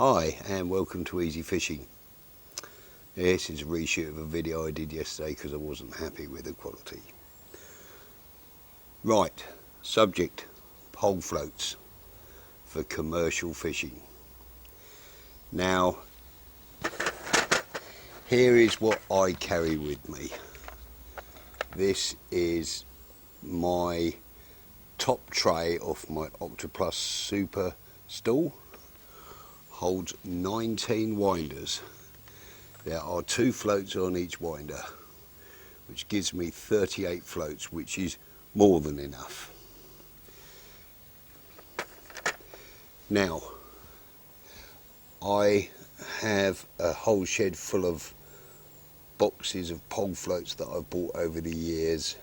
Hi and welcome to Easy Fishing. This is a reshoot of a video I did yesterday because I wasn't happy with the quality. Right, subject, pole floats for commercial fishing. Now, here is what I carry with me. This is my top tray off my Octopus Super stool. Holds 19 winders. There are 2 floats on each winder, which gives me 38 floats, which is more than enough. Now, I have a whole shed full of boxes of pole floats that I've bought over the years.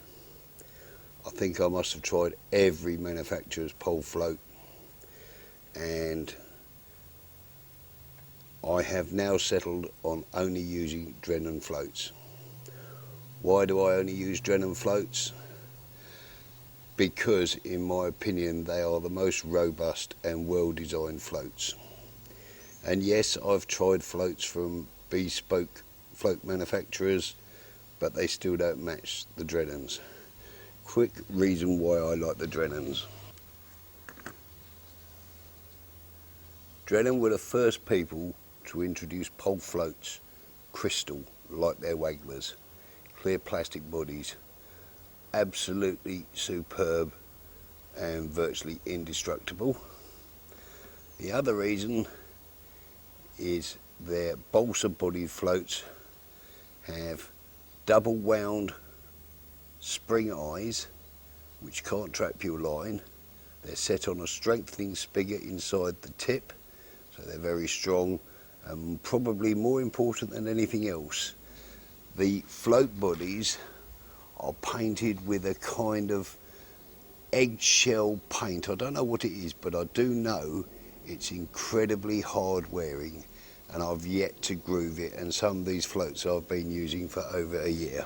I think I must have tried every manufacturer's pole float, and I have now settled on only using Drennen floats. Why do I only use Drennen floats? Because in my opinion they are the most robust and well designed floats. And yes, I've tried floats from bespoke float manufacturers, but they still don't match the Drennens. Quick reason why I like the Drennens. Drennen were the first people to introduce pole floats, crystal, like their wagglers, clear plastic bodies, absolutely superb and virtually indestructible. The other reason is their balsa bodied floats have double wound spring eyes which can't trap your line. They're set on a strengthening spigot inside the tip, so they're very strong. And probably more important than anything else, the float bodies are painted with a kind of eggshell paint. I don't know what it is, but I do know it's incredibly hard wearing, and I've yet to groove it, and some of these floats I've been using for over a year.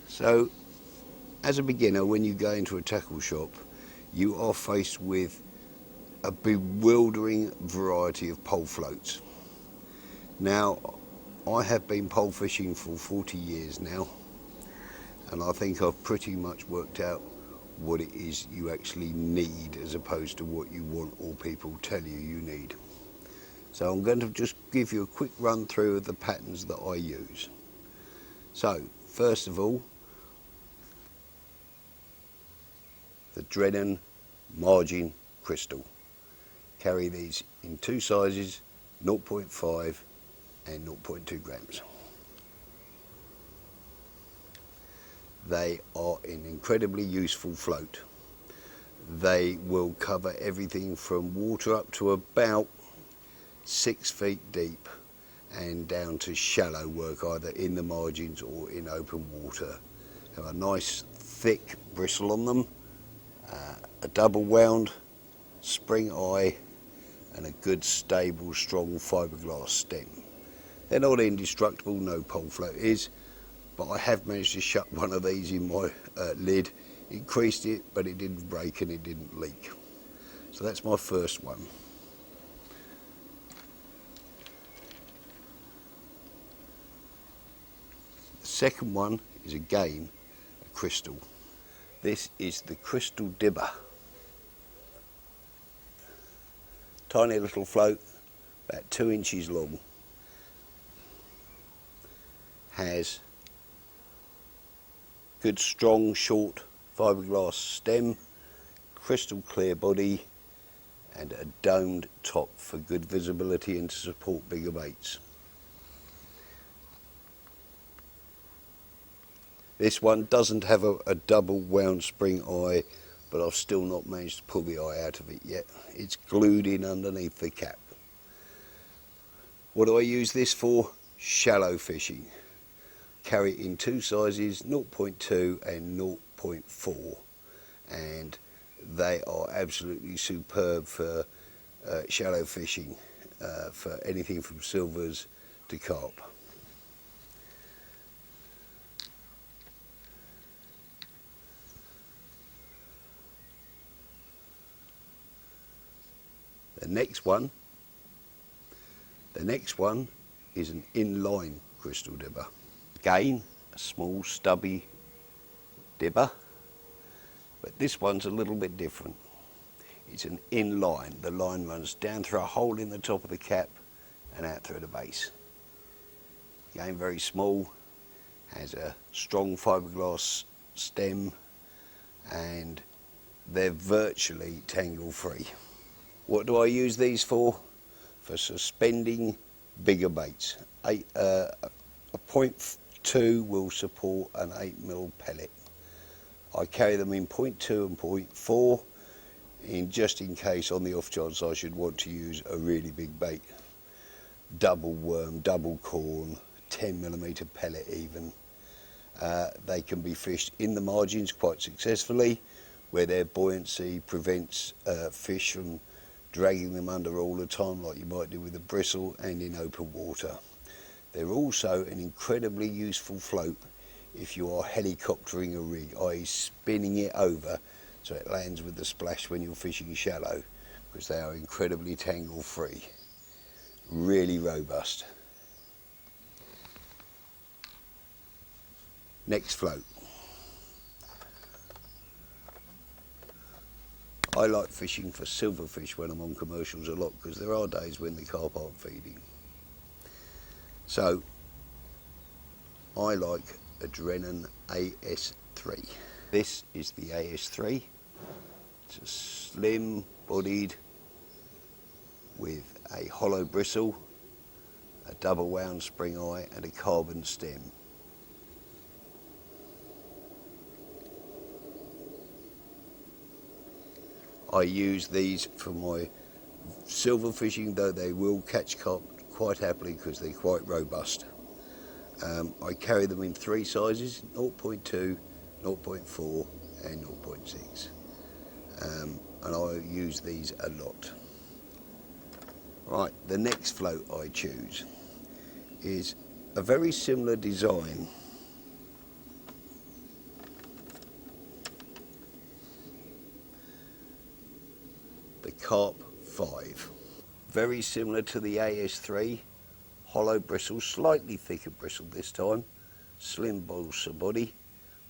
So, as a beginner, when you go into a tackle shop, you are faced with a bewildering variety of pole floats. Now, I have been pole fishing for 40 years now, and I think I've pretty much worked out what it is you actually need as opposed to what you want or people tell you need. So I'm going to just give you a quick run through of the patterns that I use. So, first of all, the Drennen margin crystal. Carry these in 2 sizes, 0.5 and 0.2 grams. They are an incredibly useful float. They will cover everything from water up to about 6 feet deep and down to shallow work, either in the margins or in open water. Have a nice thick bristle on them, a double wound spring eye, and a good stable strong fiberglass stem. They're not indestructible, no pole float is, but I have managed to shut one of these in my lid. It creased it, but it didn't break and it didn't leak. So that's my first one. The second one is again a crystal. This is the Crystal Dibber. Tiny little float, about 2 inches long. Has good strong short fiberglass stem, crystal clear body, and a domed top for good visibility and to support bigger baits. This one doesn't have a double wound spring eye, but I've still not managed to pull the eye out of it yet. It's glued in underneath the cap. What do I use this for? Shallow fishing. Carry it in 2 sizes, 0.2 and 0.4, and they are absolutely superb for shallow fishing, for anything from silvers to carp. The next one is an inline crystal dibber. Again, a small stubby dibber, but this one's a little bit different. It's an inline. The line runs down through a hole in the top of the cap and out through the base. Again, very small, has a strong fiberglass stem, and they're virtually tangle free. What do I use these for? For suspending bigger baits. A 0.2 will support an 8mm pellet. I carry them in 0.2 and 0.4 just in case, on the off chance I should want to use a really big bait. Double worm, double corn, 10mm pellet even. They can be fished in the margins quite successfully, where their buoyancy prevents fish from dragging them under all the time like you might do with a bristle, and in open water. They're also an incredibly useful float if you are helicoptering a rig, i.e. spinning it over so it lands with the splash when you're fishing shallow, because they are incredibly tangle free. Really robust. Next float. I like fishing for silverfish when I'm on commercials a lot, because there are days when the carp aren't feeding. So I like a Drennen AS3. This is the AS3. It's a slim bodied with a hollow bristle, a double wound spring eye and a carbon stem. I use these for my silver fishing, though they will catch carp quite happily because they're quite robust. I carry them in 3 sizes, 0.2, 0.4 and 0.6. And I use these a lot. Right, the next float I choose is a very similar design. The Carp 5. Very similar to the AS3, hollow bristle, slightly thicker bristle this time, slim balsa body,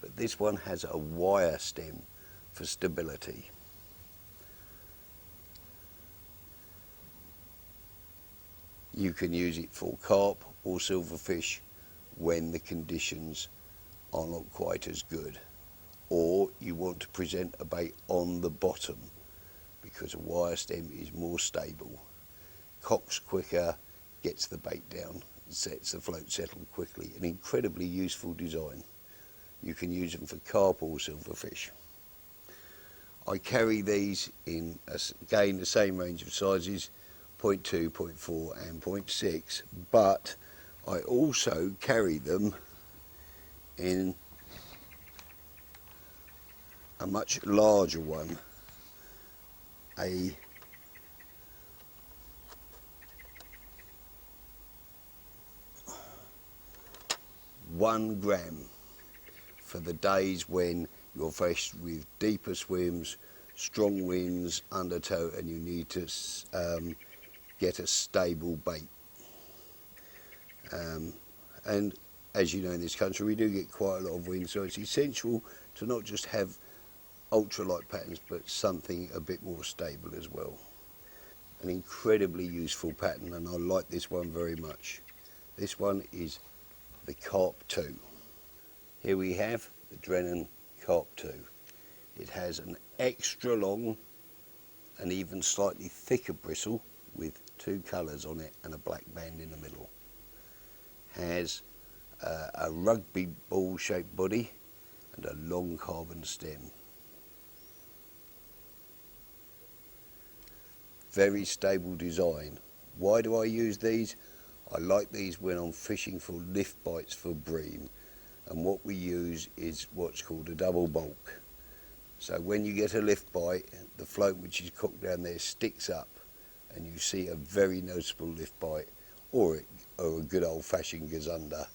but this one has a wire stem for stability. You can use it for carp or silverfish when the conditions are not quite as good, or you want to present a bait on the bottom, because a wire stem is more stable, cocks quicker, gets the bait down, sets the float settled quickly. An incredibly useful design. You can use them for carp or silverfish. I carry these in, again, the same range of sizes, 0.2, 0.4 and 0.6, but I also carry them in a much larger one, a 1 gram, for the days when you're faced with deeper swims, strong winds, undertow, and you need to get a stable bait. And as you know, in this country we do get quite a lot of wind, so it's essential to not just have ultralight patterns but something a bit more stable as well. An incredibly useful pattern, and I like this one very much. This one is the Carp 2. Here we have the Drennen Carp 2. It has an extra long and even slightly thicker bristle with 2 colours on it and a black band in the middle. Has a rugby ball shaped body and a long carbon stem. Very stable design. Why do I use these? I like these when I'm fishing for lift bites for bream, and what we use is what's called a double bulk. So when you get a lift bite, the float which is cooked down there sticks up and you see a very noticeable lift bite, or a good old-fashioned gazunder.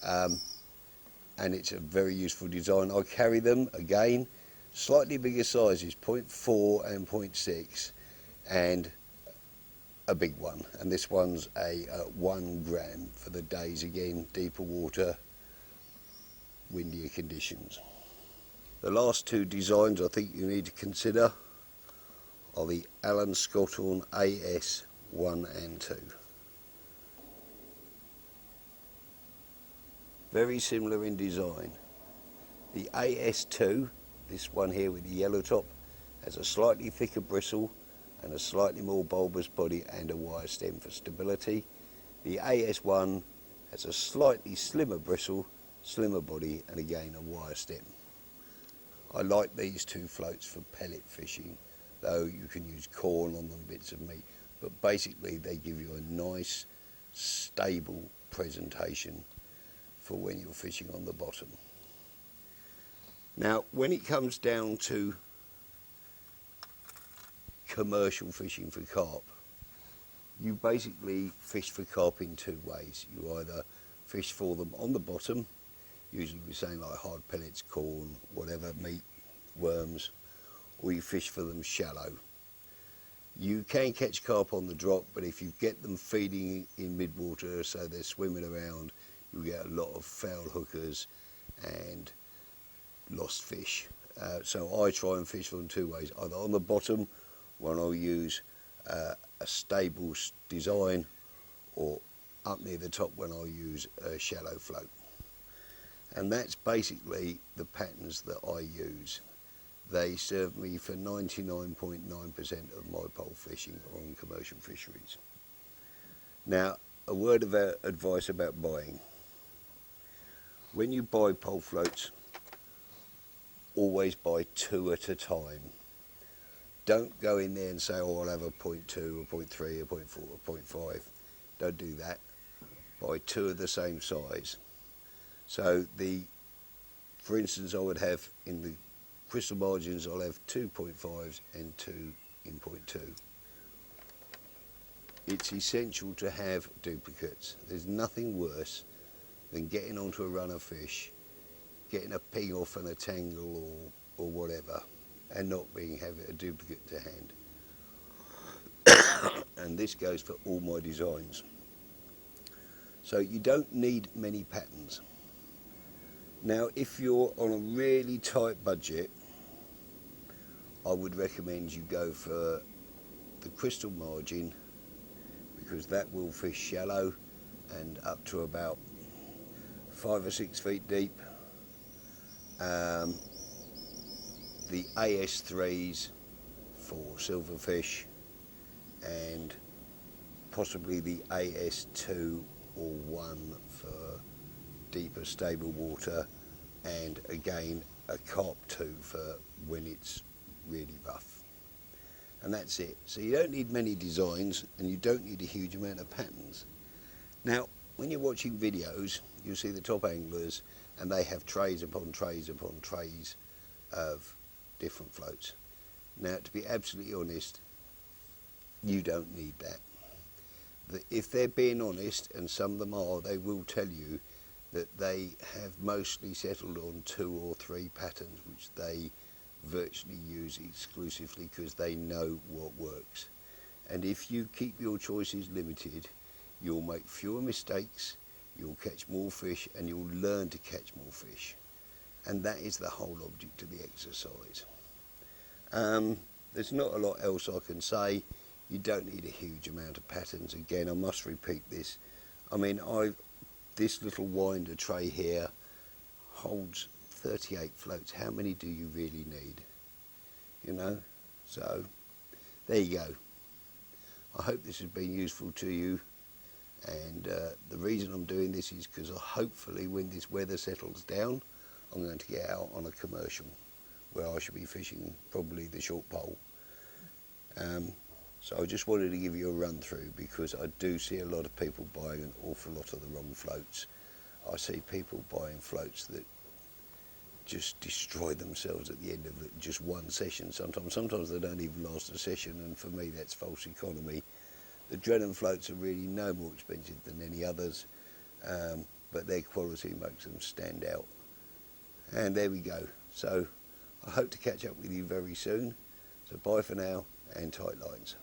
And it's a very useful design. I carry them, again, slightly bigger sizes, 0.4 and 0.6, and a big one, and this one's a 1 gram for the days, again, deeper water, windier conditions. The last two designs I think you need to consider are the Allen Scotthorne AS 1 and 2. Very similar in design. The AS2, this one here with the yellow top, has a slightly thicker bristle and a slightly more bulbous body and a wire stem for stability. The AS1 has a slightly slimmer bristle, slimmer body, and again a wire stem. I like these two floats for pellet fishing, though you can use corn on them, bits of meat, but basically they give you a nice stable presentation for when you're fishing on the bottom. Now when it comes down to commercial fishing for carp, you basically fish for carp in two ways. You either fish for them on the bottom, usually we're saying like hard pellets, corn, whatever, meat, worms, or you fish for them shallow. You can catch carp on the drop, but if you get them feeding in mid-water, so they're swimming around, you get a lot of foul hookers and lost fish. So I try and fish for them two ways, either on the bottom, when I'll use a stable design, or up near the top when I'll use a shallow float. And that's basically the patterns that I use. They serve me for 99.9% of my pole fishing on commercial fisheries. Now, a word of advice about buying. When you buy pole floats, always buy 2 at a time. Don't go in there and say, oh, I'll have a 0.2 or 0.3 or 0.4 or 0.5. Don't do that. Buy 2 of the same size. So for instance, I would have in the crystal margins, I'll have 2.5s and 2 in 0.2. It's essential to have duplicates. There's nothing worse than getting onto a run of fish, getting a ping off and a tangle or whatever, and not having a duplicate to hand. And this goes for all my designs. So you don't need many patterns. Now if you're on a really tight budget, I would recommend you go for the crystal margin, because that will fish shallow and up to about 5 or 6 feet deep. The AS3s for silverfish, and possibly the AS2 or 1 for deeper stable water, and again a Carp 2 for when it's really rough. And that's it. So you don't need many designs and you don't need a huge amount of patterns. Now when you're watching videos, you'll see the top anglers and they have trays upon trays upon trays of different floats. Now to be absolutely honest, you don't need that. If they're being honest, and some of them are, they will tell you that they have mostly settled on 2 or 3 patterns which they virtually use exclusively because they know what works. And if you keep your choices limited, you'll make fewer mistakes, you'll catch more fish, and you'll learn to catch more fish. And that is the whole object of the exercise. There's not a lot else I can say. You don't need a huge amount of patterns. Again, I must repeat this. I mean, this little winder tray here holds 38 floats. How many do you really need? You know, so there you go. I hope this has been useful to you, and the reason I'm doing this is because hopefully when this weather settles down, I'm going to get out on a commercial where I should be fishing probably the short pole. So I just wanted to give you a run through, because I do see a lot of people buying an awful lot of the wrong floats. I see people buying floats that just destroy themselves at the end of just one session. Sometimes they don't even last a session, and for me that's false economy. The Drennen floats are really no more expensive than any others, but their quality makes them stand out. And there we go. So I hope to catch up with you very soon. So bye for now, and tight lines.